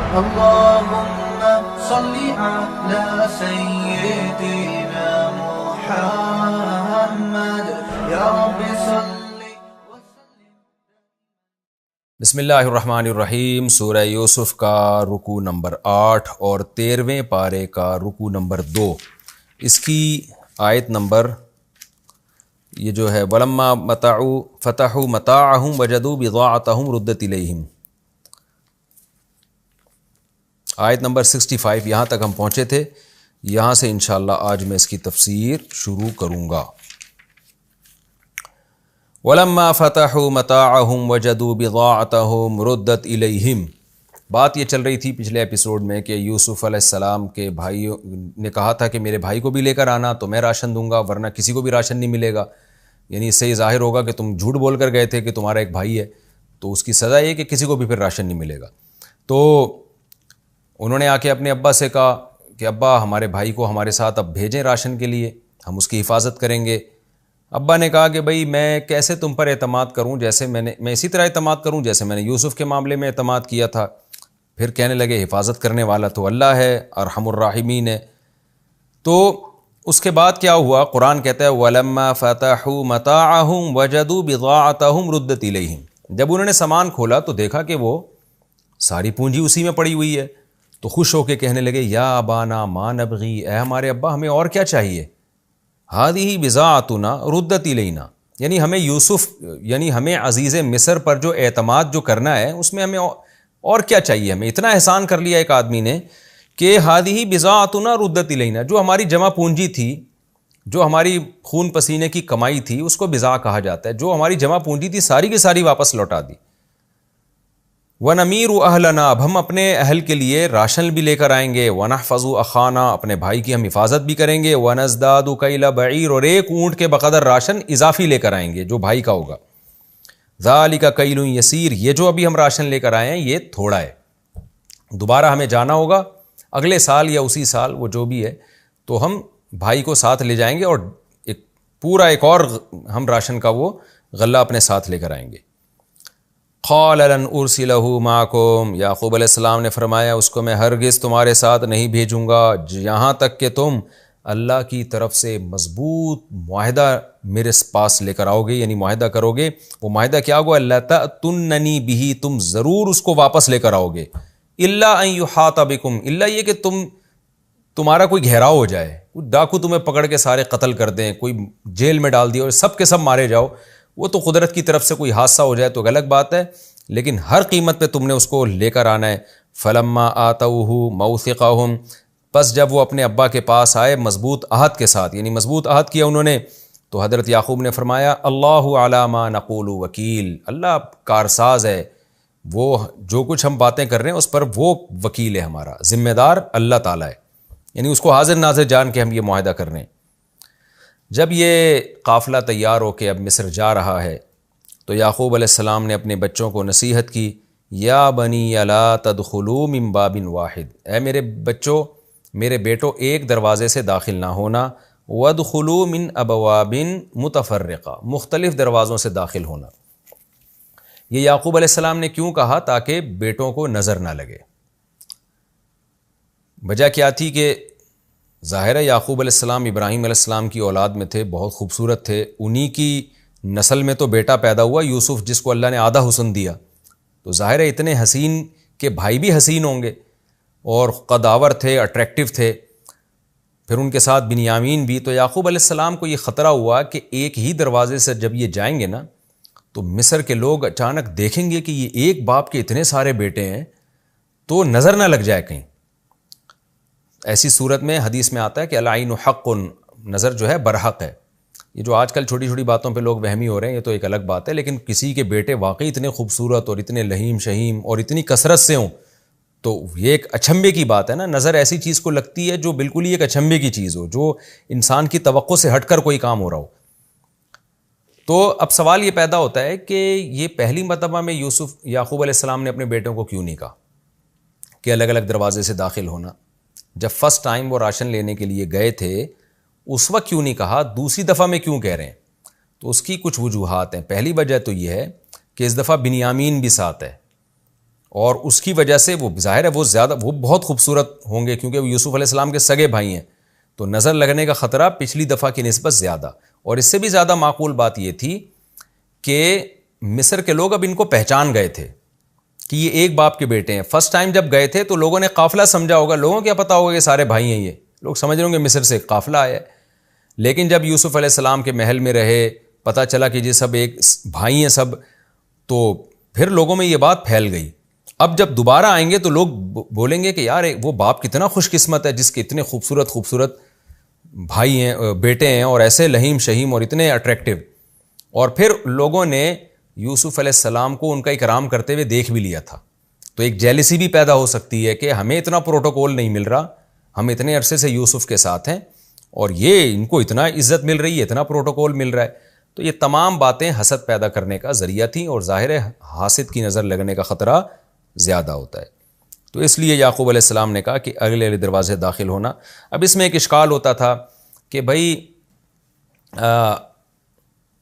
اللهم صل على سيدنا محمد یا رب صل وسلم. بسم اللہ الرحمن الرحیم. سورہ یوسف کا رکوع نمبر 8 اور 13ویں پارے کا رکوع نمبر 2. اس کی آیت نمبر یہ جو ہے وَلَمَّا فَتَحُوا مَتَاعَهُمْ وَجَدُوا بِضَاعَتَهُمْ رُدَّتْ إِلَيْهِمْ. آیت نمبر 65 یہاں تک ہم پہنچے تھے. یہاں سے انشاءاللہ آج میں اس کی تفسیر شروع کروں گا. وَلَمَّا فَتَحُوا مَتَاعَهُمْ وَجَدُوا بِضَاعَتَهُمْ رُدَّتْ إِلَيْهِمْ. بات یہ چل رہی تھی پچھلے ایپیسوڈ میں کہ یوسف علیہ السلام کے بھائی نے کہا تھا کہ میرے بھائی کو بھی لے کر آنا تو میں راشن دوں گا ورنہ کسی کو بھی راشن نہیں ملے گا. یعنی اس سے یہ ظاہر ہوگا کہ تم جھوٹ بول کر گئے تھے کہ تمہارا ایک بھائی ہے تو اس کی سزا یہ کہ کسی کو بھی پھر راشن نہیں ملے گا. تو انہوں نے آ کے اپنے ابا سے کہا کہ ابا ہمارے بھائی کو ہمارے ساتھ اب بھیجیں راشن کے لیے, ہم اس کی حفاظت کریں گے. ابا نے کہا کہ بھائی میں کیسے تم پر اعتماد کروں, جیسے میں اسی طرح اعتماد کروں جیسے میں نے یوسف کے معاملے میں اعتماد کیا تھا. پھر کہنے لگے حفاظت کرنے والا تو اللہ ہے, ارحم الراحمین ہے. تو اس کے بعد کیا ہوا؟ قرآن کہتا ہے وَلَمَّا فَتَحُوا مَتَاعَهُمْ وَجَدُوا بِضَاعَتَهُمْ رُدَّتْ إِلَيْهِمْ. جب انہوں نے سامان کھولا تو دیکھا کہ وہ ساری پونجی اسی میں پڑی ہوئی ہے تو خوش ہو کے کہنے لگے یا ابانا ما نبغی, اے ہمارے ابا ہمیں اور کیا چاہیے. هذه بضاعتنا ردت الینا, یعنی ہمیں یوسف یعنی ہمیں عزیز مصر پر جو اعتماد جو کرنا ہے اس میں ہمیں اور کیا چاہیے. ہمیں اتنا احسان کر لیا ایک آدمی نے کہ هذه بضاعتنا ردت الینا, جو ہماری جمع پونجی تھی, جو ہماری خون پسینے کی کمائی تھی اس کو بضاع کہا جاتا ہے. جو ہماری جمع پونجی تھی ساری کی ساری واپس لوٹا دی. وَنَمِيرُ أَهْلَنَا, اب ہم اپنے اہل کے لیے راشن بھی لے کر آئیں گے. وَنَحْفَظُ أَخَانَا, اپنے بھائی کی ہم حفاظت بھی کریں گے. وَنَزْدَادُ كَيْلَ بَعِيرٍ, اور ایک اونٹ کے بقدر راشن اضافی لے کر آئیں گے جو بھائی کا ہوگا. ذَلِكَ كَيْلٌ يَسِيرٌ, یہ جو ابھی ہم راشن لے کر آئے ہیں یہ تھوڑا ہے, دوبارہ ہمیں جانا ہوگا اگلے سال یا اسی سال وہ جو بھی ہے تو ہم بھائی کو ساتھ لے جائیں گے اور ایک اور ہم راشن کا وہ غلہ اپنے ساتھ لے کر آئیں گے. قال لن ارسلہ معکم, یعقوب علیہ السلام نے فرمایا اس کو میں ہرگز تمہارے ساتھ نہیں بھیجوں گا یہاں تک کہ تم اللہ کی طرف سے مضبوط معاہدہ میرے پاس لے کر آؤ گے, یعنی معاہدہ کرو گے. وہ معاہدہ کیا ہوگا؟ اللہ تأتوننی بہ, تم ضرور اس کو واپس لے کر آؤ گے. الا ان یحاط بکم, اللہ یہ کہ تمہارا کوئی گھیراؤ ہو جائے, کوئی ڈاکو تمہیں پکڑ کے سارے قتل کر دیں, کوئی جیل میں ڈال دیا اور سب کے سب مارے جاؤ. وہ تو قدرت کی طرف سے کوئی حادثہ ہو جائے تو الگ بات ہے, لیکن ہر قیمت پہ تم نے اس کو لے کر آنا ہے. فلما آتوہ موثقہم, پس جب وہ اپنے ابا کے پاس آئے مضبوط عہد کے ساتھ, یعنی مضبوط عہد کیا انہوں نے, تو حضرت یعقوب نے فرمایا اللہ علی ما نقول وکیل, اللہ کارساز ہے, وہ جو کچھ ہم باتیں کر رہے ہیں اس پر وہ وکیل ہے, ہمارا ذمہ دار اللہ تعالیٰ ہے. یعنی اس کو حاضر ناظر جان کے ہم یہ معاہدہ کر رہے ہیں. جب یہ قافلہ تیار ہو کے اب مصر جا رہا ہے تو یعقوب علیہ السلام نے اپنے بچوں کو نصیحت کی یا بنی لا تدخلوا من باب واحد, اے میرے بچوں, میرے بیٹو, ایک دروازے سے داخل نہ ہونا. وادخلوا من ابواب متفرقہ, مختلف دروازوں سے داخل ہونا. یہ یعقوب علیہ السلام نے کیوں کہا؟ تاکہ بیٹوں کو نظر نہ لگے. وجہ کیا تھی کہ ظاہر ہے یعقوب علیہ السلام ابراہیم علیہ السلام کی اولاد میں تھے, بہت خوبصورت تھے, انہی کی نسل میں تو بیٹا پیدا ہوا یوسف جس کو اللہ نے آدھا حسن دیا. تو ظاہر ہے اتنے حسین کے بھائی بھی حسین ہوں گے اور قداور تھے, اٹریکٹیو تھے, پھر ان کے ساتھ بنیامین بھی. تو یعقوب علیہ السلام کو یہ خطرہ ہوا کہ ایک ہی دروازے سے جب یہ جائیں گے نا تو مصر کے لوگ اچانک دیکھیں گے کہ یہ ایک باپ کے اتنے سارے بیٹے ہیں تو نظر نہ لگ جائے کہیں. ایسی صورت میں حدیث میں آتا ہے کہ العین حق, نظر جو ہے برحق ہے. یہ جو آج کل چھوٹی چھوٹی باتوں پہ لوگ وہمی ہو رہے ہیں یہ تو ایک الگ بات ہے, لیکن کسی کے بیٹے واقعی اتنے خوبصورت اور اتنے لہیم شہیم اور اتنی کثرت سے ہوں تو یہ ایک اچنبے کی بات ہے نا. نظر ایسی چیز کو لگتی ہے جو بالکل ہی ایک اچنبے کی چیز ہو, جو انسان کی توقع سے ہٹ کر کوئی کام ہو رہا ہو. تو اب سوال یہ پیدا ہوتا ہے کہ یہ پہلی مرتبہ میں یعقوب علیہ السلام نے اپنے بیٹوں کو کیوں نہیں کہا کہ الگ الگ دروازے سے داخل ہونا؟ جب فرسٹ ٹائم وہ راشن لینے کے لیے گئے تھے اس وقت کیوں نہیں کہا؟ دوسری دفعہ میں کیوں کہہ رہے ہیں؟ تو اس کی کچھ وجوہات ہیں. پہلی وجہ تو یہ ہے کہ اس دفعہ بنیامین بھی ساتھ ہے اور اس کی وجہ سے وہ ظاہر ہے وہ بہت خوبصورت ہوں گے کیونکہ وہ یوسف علیہ السلام کے سگے بھائی ہیں، تو نظر لگنے کا خطرہ پچھلی دفعہ کی نسبت زیادہ. اور اس سے بھی زیادہ معقول بات یہ تھی کہ مصر کے لوگ اب ان کو پہچان گئے تھے کہ یہ ایک باپ کے بیٹے ہیں. فرسٹ ٹائم جب گئے تھے تو لوگوں نے قافلہ سمجھا ہوگا، لوگوں کیا پتا ہوگا کہ سارے بھائی ہیں، یہ لوگ سمجھ رہے ہوں گے مصر سے قافلہ آیا ہے. لیکن جب یوسف علیہ السلام کے محل میں رہے، پتہ چلا کہ یہ سب ایک بھائی ہیں سب، تو پھر لوگوں میں یہ بات پھیل گئی. اب جب دوبارہ آئیں گے تو لوگ بولیں گے کہ یار وہ باپ کتنا خوش قسمت ہے جس کے اتنے خوبصورت بھائی ہیں، بیٹے ہیں، اور ایسے لہیم شہیم اور اتنے اٹریکٹیو. اور پھر لوگوں نے یوسف علیہ السلام کو ان کا اکرام کرتے ہوئے دیکھ بھی لیا تھا، تو ایک جیلسی بھی پیدا ہو سکتی ہے کہ ہمیں اتنا پروٹوکول نہیں مل رہا، ہم اتنے عرصے سے یوسف کے ساتھ ہیں اور یہ ان کو اتنا عزت مل رہی ہے، اتنا پروٹوکول مل رہا ہے. تو یہ تمام باتیں حسد پیدا کرنے کا ذریعہ تھیں، اور ظاہر ہے حاسد کی نظر لگنے کا خطرہ زیادہ ہوتا ہے. تو اس لیے یعقوب علیہ السلام نے کہا کہ اگلے دروازے داخل ہونا. اب اس میں ایک اشکال ہوتا تھا کہ بھائی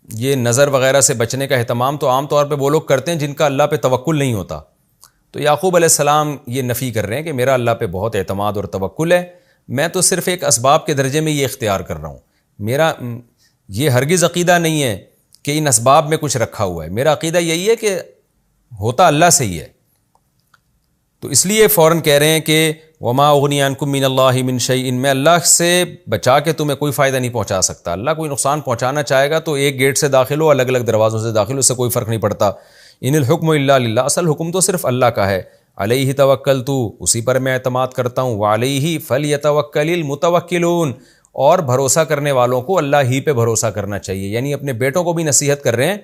یہ نظر وغیرہ سے بچنے کا اہتمام تو عام طور پہ وہ لوگ کرتے ہیں جن کا اللہ پہ توکل نہیں ہوتا. تو یعقوب علیہ السلام یہ نفی کر رہے ہیں کہ میرا اللہ پہ بہت اعتماد اور توکل ہے، میں تو صرف ایک اسباب کے درجے میں یہ اختیار کر رہا ہوں. میرا یہ ہرگز عقیدہ نہیں ہے کہ ان اسباب میں کچھ رکھا ہوا ہے، میرا عقیدہ یہی ہے کہ ہوتا اللہ سے ہی ہے. تو اس لیے فوراً کہہ رہے ہیں کہ وما اغنی عنکم من اللہ من شیء، میں اللہ سے بچا کے تمہیں کوئی فائدہ نہیں پہنچا سکتا. اللہ کوئی نقصان پہنچانا چاہے گا تو ایک گیٹ سے داخل ہو، الگ الگ دروازوں سے داخل ہو، اس سے کوئی فرق نہیں پڑتا. ان الحکم الا للہ، اصل حکم تو صرف اللہ کا ہے. علیہ توکلت، اسی پر میں اعتماد کرتا ہوں. وعلیہ فلیتوکل المتوکلون، اور بھروسہ کرنے والوں کو اللہ ہی پہ بھروسہ کرنا چاہیے. یعنی اپنے بیٹوں کو بھی نصیحت کر رہے ہیں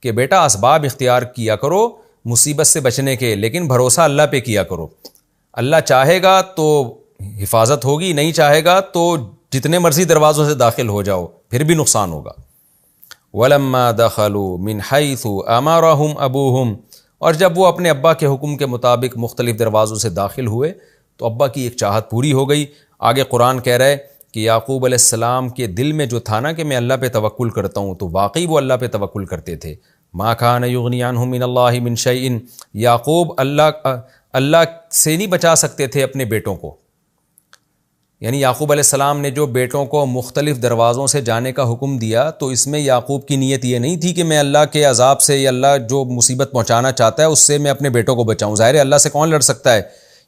کہ بیٹا اسباب اختیار کیا کرو مصیبت سے بچنے کے، لیکن بھروسہ اللہ پہ کیا کرو. اللہ چاہے گا تو حفاظت ہوگی، نہیں چاہے گا تو جتنے مرضی دروازوں سے داخل ہو جاؤ پھر بھی نقصان ہوگا. وَلَمَّا دَخَلُوا مِنْ حَيْثُ أَمَرَهُمْ أَبُوهُمْ، اور جب وہ اپنے ابا کے حکم کے مطابق مختلف دروازوں سے داخل ہوئے تو ابا کی ایک چاہت پوری ہو گئی. آگے قرآن کہہ رہا ہے کہ یعقوب علیہ السلام کے دل میں جو تھا نا کہ میں اللہ پہ توکل کرتا ہوں، تو واقعی وہ اللہ پہ توکل کرتے تھے. ما کان یغنی عنہم من اللہ من شیء، یعقوب اللہ سے نہیں بچا سکتے تھے اپنے بیٹوں کو. یعنی یعقوب علیہ السلام نے جو بیٹوں کو مختلف دروازوں سے جانے کا حکم دیا تو اس میں یعقوب کی نیت یہ نہیں تھی کہ میں اللہ کے عذاب سے یا اللہ جو مصیبت پہنچانا چاہتا ہے اس سے میں اپنے بیٹوں کو بچاؤں. ظاہر ہے اللہ سے کون لڑ سکتا ہے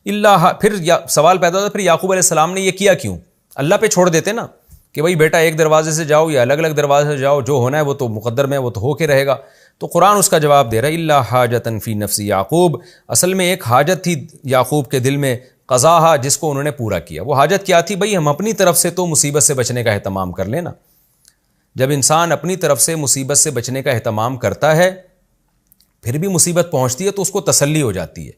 اللہ. پھر سوال پیدا ہوتا ہے پھر یعقوب علیہ السلام نے یہ کیا کیوں؟ اللہ پہ چھوڑ دیتے نا کہ بھائی بیٹا ایک دروازے سے جاؤ یا الگ الگ دروازے سے جاؤ، جو ہونا ہے وہ تو مقدر میں وہ تو ہو کے رہے گا. تو قرآن اس کا جواب دے رہا ہے اللہ حاجۃ فی نفس یعقوب، اصل میں ایک حاجت تھی یعقوب کے دل میں، قضاہا، جس کو انہوں نے پورا کیا. وہ حاجت کیا تھی؟ بھئی ہم اپنی طرف سے تو مصیبت سے بچنے کا اہتمام کر لینا. جب انسان اپنی طرف سے مصیبت سے بچنے کا اہتمام کرتا ہے پھر بھی مصیبت پہنچتی ہے تو اس کو تسلی ہو جاتی ہے،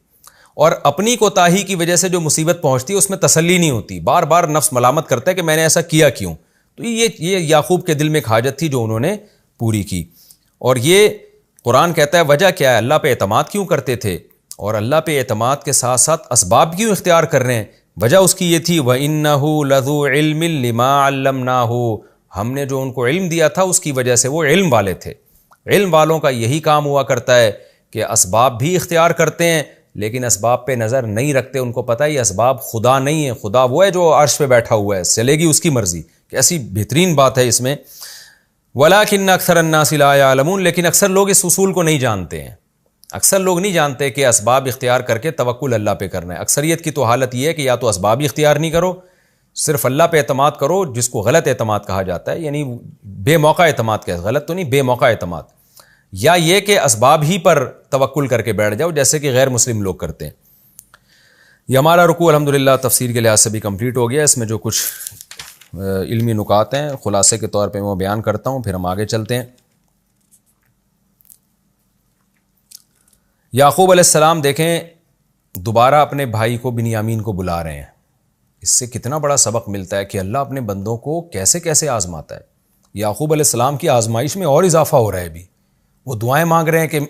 اور اپنی کوتاہی کی وجہ سے جو مصیبت پہنچتی ہے اس میں تسلی نہیں ہوتی، بار بار نفس ملامت کرتا ہے کہ میں نے ایسا کیا کیوں. تو یہ یعقوب کے دل میں ایک حاجت تھی جو انہوں نے پوری کی. اور یہ قرآن کہتا ہے وجہ کیا ہے، اللہ پہ اعتماد کیوں کرتے تھے اور اللہ پہ اعتماد کے ساتھ ساتھ اسباب کیوں اختیار کر رہے ہیں. وجہ اس کی یہ تھی وَإِنَّهُ لَذُو عِلْمٍ لِمَا عَلَّمْنَاهُ، ہم نے جو ان کو علم دیا تھا اس کی وجہ سے وہ علم والے تھے. علم والوں کا یہی کام ہوا کرتا ہے کہ اسباب بھی اختیار کرتے ہیں لیکن اسباب پہ نظر نہیں رکھتے. ان کو پتہ ہے یہ اسباب خدا نہیں ہے، خدا وہ ہے جو عرش پہ بیٹھا ہوا ہے، چلے گی اس کی مرضی. کیسی بہترین بات ہے اس میں. وَلَٰكِنَّ أَكْثَرَ النَّاسِ لَا يَعْلَمُونَ، لیکن اکثر لوگ اس اصول کو نہیں جانتے ہیں. اکثر لوگ نہیں جانتے کہ اسباب اختیار کر کے توکل اللہ پہ کرنا ہے. اکثریت کی تو حالت یہ ہے کہ یا تو اسباب ہی اختیار نہیں کرو، صرف اللہ پہ اعتماد کرو، جس کو غلط اعتماد کہا جاتا ہے، یعنی بے موقع اعتماد کہتے ہیں، غلط تو نہیں، بے موقع اعتماد. یا یہ کہ اسباب ہی پر توکل کر کے بیٹھ جاؤ جیسے کہ غیر مسلم لوگ کرتے ہیں. یہ ہمارا رکوع الحمدللہ تفسیر کے لحاظ سے بھی کمپلیٹ ہو گیا. اس میں جو کچھ علمی نکات ہیں خلاصے کے طور پہ میں بیان کرتا ہوں، پھر ہم آگے چلتے ہیں. یعقوب علیہ السلام دیکھیں دوبارہ اپنے بھائی کو بنیامین کو بلا رہے ہیں. اس سے کتنا بڑا سبق ملتا ہے کہ اللہ اپنے بندوں کو کیسے کیسے آزماتا ہے. یعقوب علیہ السلام کی آزمائش میں اور اضافہ ہو رہا ہے. ابھی وہ دعائیں مانگ رہے ہیں کہ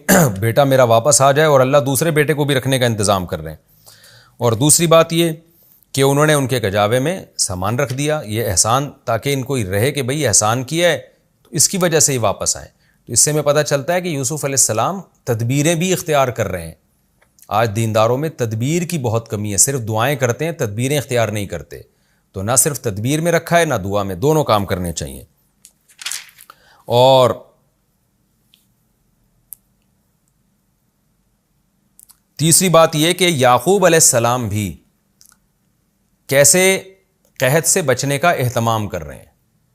بیٹا میرا واپس آ جائے، اور اللہ دوسرے بیٹے کو بھی رکھنے کا انتظام کر رہے ہیں. اور دوسری بات یہ کہ انہوں نے ان کے کجاوے میں سامان رکھ دیا، یہ احسان، تاکہ ان کو رہے کہ بھئی احسان کیا ہے تو اس کی وجہ سے ہی واپس آئیں. تو اس سے ہمیں پتہ چلتا ہے کہ یوسف علیہ السلام تدبیریں بھی اختیار کر رہے ہیں. آج دینداروں میں تدبیر کی بہت کمی ہے، صرف دعائیں کرتے ہیں، تدبیریں اختیار نہیں کرتے. تو نہ صرف تدبیر میں رکھا ہے نہ دعا میں، دونوں کام کرنے چاہیے. اور تیسری بات یہ کہ یعقوب علیہ السلام بھی کیسے قحط سے بچنے کا اہتمام کر رہے ہیں.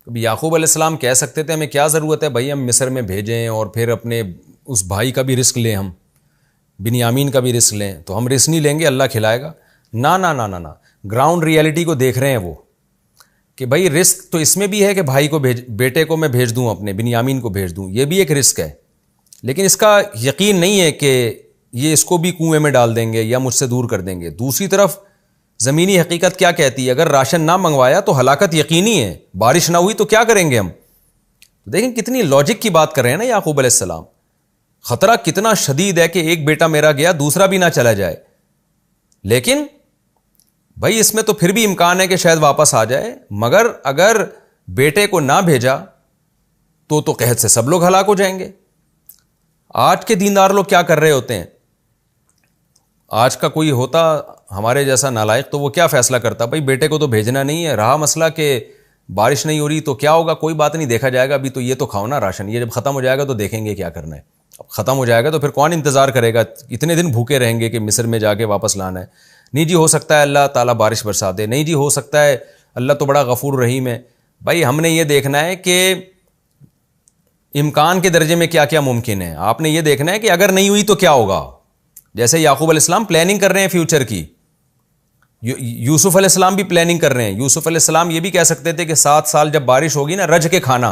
یعقوب علیہ السلام کہہ سکتے تھے ہمیں کیا ضرورت ہے بھائی ہم مصر میں بھیجیں اور پھر اپنے اس بھائی کا بھی رزق لیں، ہم بنیامین کا بھی رزق لیں. تو ہم رزق نہیں لیں گے، اللہ کھلائے گا. نہ نہ نہ نہ، گراؤنڈ ریئلٹی کو دیکھ رہے ہیں وہ کہ بھائی رزق تو اس میں بھی ہے کہ بھائی کو بیٹے کو میں بھیج دوں، اپنے بنیامین کو بھیج دوں، یہ بھی ایک رزق ہے. لیکن اس کا یقین نہیں ہے کہ یہ اس کو بھی کنویں میں ڈال دیں گے یا مجھ سے دور کر دیں گے. دوسری طرف زمینی حقیقت کیا کہتی ہے؟ اگر راشن نہ منگوایا تو ہلاکت یقینی ہے، بارش نہ ہوئی تو کیا کریں گے ہم؟ دیکھیں کتنی لاجک کی بات کر رہے ہیں نا یعقوب علیہ السلام. خطرہ کتنا شدید ہے کہ ایک بیٹا میرا گیا دوسرا بھی نہ چلا جائے، لیکن بھائی اس میں تو پھر بھی امکان ہے کہ شاید واپس آ جائے. مگر اگر بیٹے کو نہ بھیجا تو قحط سے سب لوگ ہلاک ہو جائیں گے. آج کے دیندار لوگ کیا کر رہے ہوتے ہیں؟ آج کا کوئی ہوتا ہمارے جیسا نالائق تو وہ کیا فیصلہ کرتا؟ بھائی بیٹے کو تو بھیجنا نہیں ہے، رہا مسئلہ کہ بارش نہیں ہو رہی تو کیا ہوگا، کوئی بات نہیں، دیکھا جائے گا، ابھی تو یہ تو کھاؤ نا راشن، یہ جب ختم ہو جائے گا تو دیکھیں گے کیا کرنا ہے. اب ختم ہو جائے گا تو پھر کون انتظار کرے گا؟ اتنے دن بھوکے رہیں گے کہ مصر میں جا کے واپس لانا ہے. نہیں جی ہو سکتا ہے اللہ تعالیٰ بارش برسا دے، نہیں جی ہو سکتا ہے اللہ تو بڑا غفور رحیم ہے. بھائی ہم نے یہ دیکھنا ہے کہ امکان کے درجے میں کیا کیا ممکن ہے. آپ نے یہ دیکھنا ہے کہ اگر نہیں ہوئی تو کیا ہوگا. جیسے یعقوب علیہ السلام پلاننگ کر رہے ہیں فیوچر کی، یوسف علیہ السلام بھی پلاننگ کر رہے ہیں. یوسف علیہ السلام یہ بھی کہہ سکتے تھے کہ 7 سال جب بارش ہوگی نا رج کے کھانا،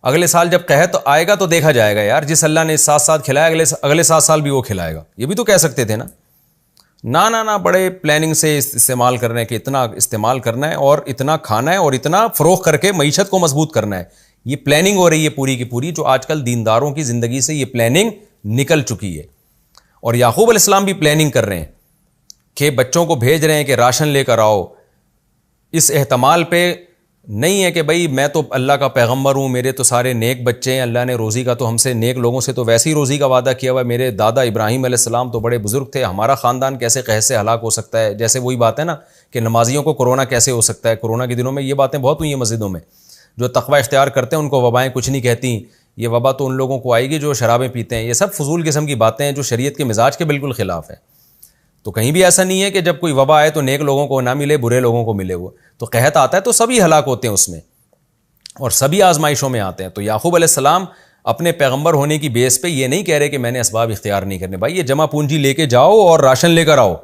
اگلے سال جب قحط آئے گا تو دیکھا جائے گا، یار جس اللہ نے 7 سال کھلایا اگلے 7 سال بھی وہ کھلائے گا. یہ بھی تو کہہ سکتے تھے نا. نہ بڑے پلاننگ سے استعمال کر رہے ہیں کہ اتنا استعمال کرنا ہے اور اتنا کھانا ہے اور اتنا فروخت کر کے معیشت کو مضبوط کرنا ہے. یہ پلاننگ ہو رہی ہے پوری کی پوری، جو آج کل دینداروں کی زندگی سے یہ پلاننگ نکل چکی ہے. اور یعقوب علیہ السلام بھی پلاننگ کر رہے ہیں کہ بچوں کو بھیج رہے ہیں کہ راشن لے کر آؤ. اس احتمال پہ نہیں ہے کہ بھائی میں تو اللہ کا پیغمبر ہوں، میرے تو سارے نیک بچے ہیں، اللہ نے روزی کا تو ہم سے نیک لوگوں سے تو ویسے ہی روزی کا وعدہ کیا ہوا ہے، میرے دادا ابراہیم علیہ السلام تو بڑے بزرگ تھے، ہمارا خاندان کیسے قحط سے ہلاک ہو سکتا ہے. جیسے وہی بات ہے نا کہ نمازیوں کو کورونا کیسے ہو سکتا ہے. کورونا کے دنوں میں یہ باتیں بہت ہوئی ہیں مسجدوں میں. جو تقوی اختیار کرتے ہیں ان کو وبائیں کچھ نہیں کہتی، یہ وبا تو ان لوگوں کو آئے گی جو شرابیں پیتے ہیں. یہ سب فضول قسم کی باتیں ہیں جو شریعت کے مزاج کے بالکل خلاف ہیں. تو کہیں بھی ایسا نہیں ہے کہ جب کوئی وبا آئے تو نیک لوگوں کو نہ ملے، برے لوگوں کو ملے. وہ تو قحط آتا ہے تو سبھی ہلاک ہوتے ہیں اس میں، اور سبھی آزمائشوں میں آتے ہیں. تو یعقوب علیہ السلام اپنے پیغمبر ہونے کی بیس پہ یہ نہیں کہہ رہے کہ میں نے اسباب اختیار نہیں کرنے. بھائی یہ جمع پونجی لے کے جاؤ اور راشن لے کر آؤ،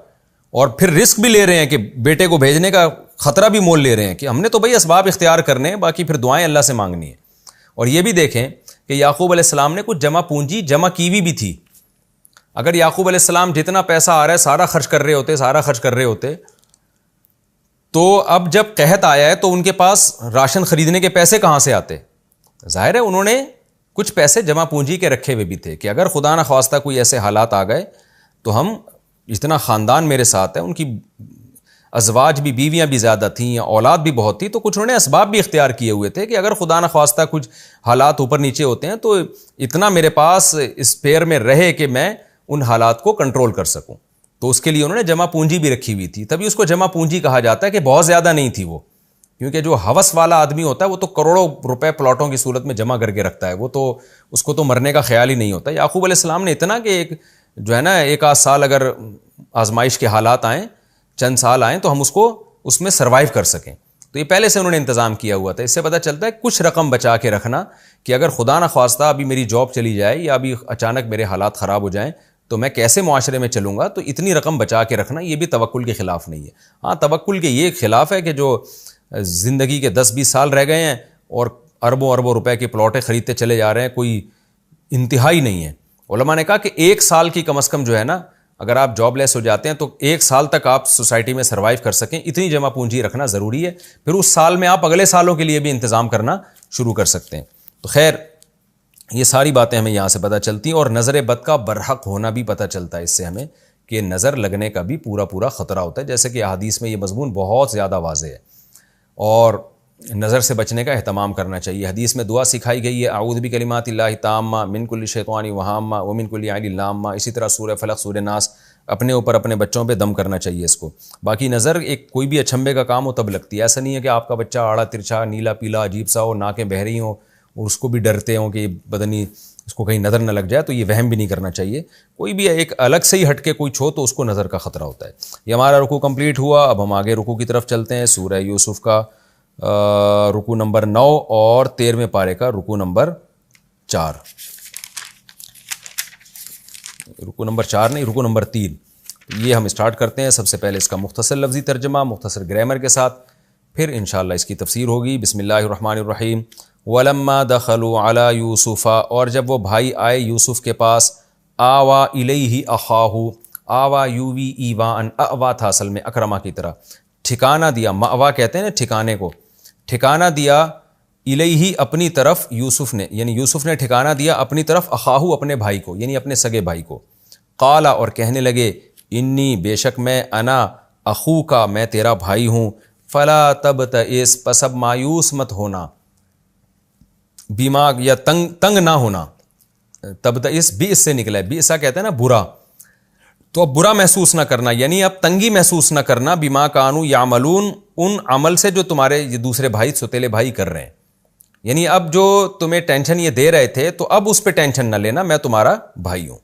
اور پھر رسک بھی لے رہے ہیں کہ بیٹے کو بھیجنے کا خطرہ بھی مول لے رہے ہیں کہ ہم نے تو بھائی اسباب اختیار کرنے ہیں، باقی پھر دعائیں اللہ سے مانگنی ہے. اور یہ بھی دیکھیں کہ یعقوب علیہ السلام نے کچھ جمع پونجی جمع کی بھی تھی. اگر یعقوب علیہ السلام جتنا پیسہ آ رہا ہے سارا خرچ کر رہے ہوتے تو اب جب قحط آیا ہے تو ان کے پاس راشن خریدنے کے پیسے کہاں سے آتے؟ ظاہر ہے انہوں نے کچھ پیسے جمع پونجی کے رکھے ہوئے بھی تھے کہ اگر خدا نخواستہ کوئی ایسے حالات آ گئے تو ہم اتنا خاندان میرے ساتھ ہے، ان کی ازواج بھی، بیویاں بھی زیادہ تھیں، اولاد بھی بہت تھی، تو کچھ انہوں نے اسباب بھی اختیار کیے ہوئے تھے کہ اگر خدا نخواستہ کچھ حالات اوپر نیچے ہوتے ہیں تو اتنا میرے پاس اسپیئر میں رہے کہ میں ان حالات کو کنٹرول کر سکوں. تو اس کے لیے انہوں نے جمع پونجی بھی رکھی ہوئی تھی. تبھی اس کو جمع پونجی کہا جاتا ہے کہ بہت زیادہ نہیں تھی وہ، کیونکہ جو ہوس والا آدمی ہوتا ہے وہ تو کروڑوں روپے پلاٹوں کی صورت میں جمع کر کے رکھتا ہے، وہ تو اس کو تو مرنے کا خیال ہی نہیں ہوتا. یعقوب علیہ السلام نے اتنا کہ ایک جو ہے نا 1 سال اگر آزمائش کے حالات آئیں، چند سال آئیں تو ہم اس میں سروائیو کر سکیں. تو یہ پہلے سے انہوں نے انتظام کیا ہوا تھا. اس سے پتہ چلتا ہے کچھ رقم بچا کے رکھنا کہ اگر خدا نخواستہ ابھی میری جاب چلی جائے یا ابھی اچانک میرے حالات خراب ہو جائیں تو میں کیسے معاشرے میں چلوں گا. تو اتنی رقم بچا کے رکھنا یہ بھی توکل کے خلاف نہیں ہے. ہاں توکل کے یہ خلاف ہے کہ جو زندگی کے 10-20 سال رہ گئے ہیں اور اربوں روپے کے پلاٹیں خریدتے چلے جا رہے ہیں، کوئی انتہائی نہیں ہے. علماء نے کہا کہ 1 سال کی کم از کم جو ہے نا، اگر آپ جاب لیس ہو جاتے ہیں تو 1 سال تک آپ سوسائٹی میں سروائیو کر سکیں، اتنی جمع پونجی رکھنا ضروری ہے. پھر اس سال میں آپ اگلے سالوں کے لیے بھی انتظام کرنا شروع کر سکتے ہیں. تو خیر یہ ساری باتیں ہمیں یہاں سے پتہ چلتی ہیں، اور نظر بد کا برحق ہونا بھی پتہ چلتا ہے اس سے ہمیں کہ نظر لگنے کا بھی پورا خطرہ ہوتا ہے، جیسے کہ احادیث میں یہ مضمون بہت زیادہ واضح ہے. اور نظر سے بچنے کا اہتمام کرنا چاہیے. حدیث میں دعا سکھائی گئی ہے، اعوذ بکلمات اللہ التامہ من کل شیطان وہامہ ومن کل عین لامہ. اسی طرح سورہ فلق، سورہ ناس اپنے اوپر اپنے بچوں پہ دم کرنا چاہیے اس کو. باقی نظر ایک کوئی بھی اچھمبے کا کام ہو تب لگتی ہے. ایسا نہیں ہے کہ آپ کا بچہ آڑا ترچھا نیلا پیلا عجیب سا ہو, ناکیں بہہ رہی ہوں اور اس کو بھی ڈرتے ہوں کہ پتہ نہیں اس کو کہیں نظر نہ لگ جائے, تو یہ وہم بھی نہیں کرنا چاہیے. کوئی بھی ایک الگ سے ہی ہٹ کے کوئی چھو تو اس کو نظر کا خطرہ ہوتا ہے. یہ ہمارا رکوع کمپلیٹ ہوا. اب ہم آگے رکوع کی طرف چلتے ہیں. سورہ یوسف کا رکوع نمبر 9 اور 13ویں پارے کا رکوع نمبر 4. رکوع نمبر 4 نہیں, رکوع نمبر 3. یہ ہم اسٹارٹ کرتے ہیں. سب سے پہلے اس کا مختصر لفظی ترجمہ مختصر گرامر کے ساتھ, پھر انشاءاللہ اس کی تفسیر ہوگی. بسم اللہ الرحمن الرحیم. وَلَمَّا دَخَلُوا عَلَى يُوسُفَ, اور جب وہ بھائی آئے یوسف کے پاس, آوا الیہ اخاہ, آوا یووی ایوان, اوا تھا اصل میں اکرما کی طرح, ٹھکانہ دیا, مأوا کہتے ہیں نا ٹھکانے کو, ٹھکانہ دیا الیہ اپنی طرف یوسف نے, یعنی یوسف نے ٹھکانہ دیا اپنی طرف, اخاہ اپنے بھائی کو, یعنی اپنے سگے بھائی کو. قالا, اور کہنے لگے, انی بے شک میں, انا اخوکا میں تیرا بھائی ہوں, فلا تبتئس پس اب مایوس مت ہونا, بیما یا تنگ نہ ہونا. تبتئس بیس سے نکلا ہے, بیسا کہتے ہیں نا برا, تو اب برا محسوس نہ کرنا, یعنی اب تنگی محسوس نہ کرنا, بیما کانوا یعملون, ان عمل سے جو تمہارے یہ دوسرے بھائی سوتیلے بھائی کر رہے ہیں. یعنی اب جو تمہیں ٹینشن یہ دے رہے تھے تو اب اس پہ ٹینشن نہ لینا, میں تمہارا بھائی ہوں.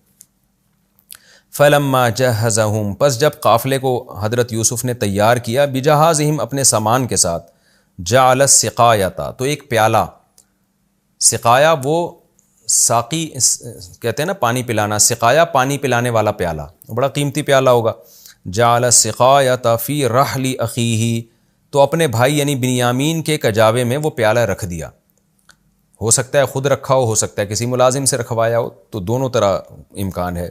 فلما جہزہم, پس جب قافلے کو حضرت یوسف نے تیار کیا, بجہازہم اپنے سامان کے ساتھ, جعل السقایۃ, تو ایک پیالہ, سقایا وہ ساقی کہتے ہیں نا پانی پلانا, سقایا پانی پلانے والا پیالہ, بڑا قیمتی پیالہ ہوگا. جعل السقایۃ فی رحل اخیہ, تو اپنے بھائی یعنی بنیامین کے کجاوے میں وہ پیالہ رکھ دیا. ہو سکتا ہے خود رکھا ہو سکتا ہے کسی ملازم سے رکھوایا ہو, تو دونوں طرح امکان ہے.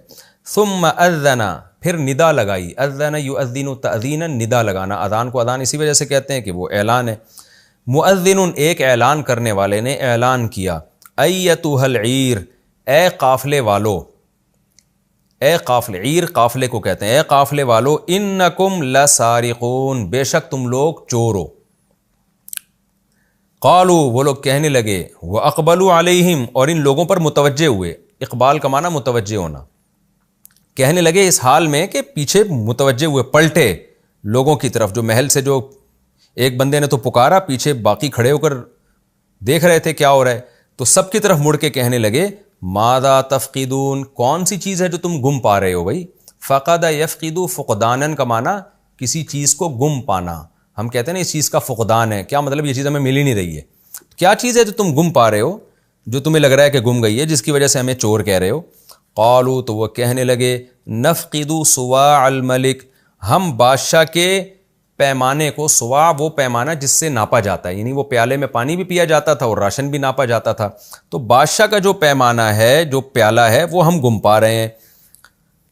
ثم اذن, پھر ندا لگائی, اذن یؤذن تأذینا, ندا لگانا, اذان کو اذان اسی وجہ سے کہتے ہیں کہ وہ اعلان ہے. مؤذن, ایک اعلان کرنے والے نے اعلان کیا, ایتھا العیر, اے قافلے والو, اے قافلے, عیر قافلے کو کہتے ہیں, اے قافلے والو, انکم لسارقون, بے شک تم لوگ چور ہو. قالو, وہ لوگ کہنے لگے, واقبلوا علیہم, اور ان لوگوں پر متوجہ ہوئے, اقبال کا معنی متوجہ ہونا, کہنے لگے اس حال میں کہ پیچھے متوجہ ہوئے, پلٹے لوگوں کی طرف, جو محل سے جو ایک بندے نے تو پکارا, پیچھے باقی کھڑے ہو کر دیکھ رہے تھے کیا ہو رہا ہے, تو سب کی طرف مڑ کے کہنے لگے, ماذا تفقدون, کون سی چیز ہے جو تم گم پا رہے ہو بھائی. فقد یفقد, فقدانن کا معنی کسی چیز کو گم پانا, ہم کہتے ہیں نا اس چیز کا فقدان ہے, کیا مطلب یہ چیز ہمیں مل ہی نہیں رہی ہے. کیا چیز ہے جو تم گم پا رہے ہو, جو تمہیں لگ رہا ہے کہ گم گئی ہے, جس کی وجہ سے ہمیں چور کہہ رہے ہو. قالوا, تو وہ کہنے لگے, نفقد صواع الملک, ہم بادشاہ کے پیمانے کو, صواع وہ پیمانہ جس سے ناپا جاتا ہے, یعنی وہ پیالے میں پانی بھی پیا جاتا تھا اور راشن بھی ناپا جاتا تھا, تو بادشاہ کا جو پیمانہ ہے, جو پیالہ ہے, وہ ہم گم پا رہے ہیں.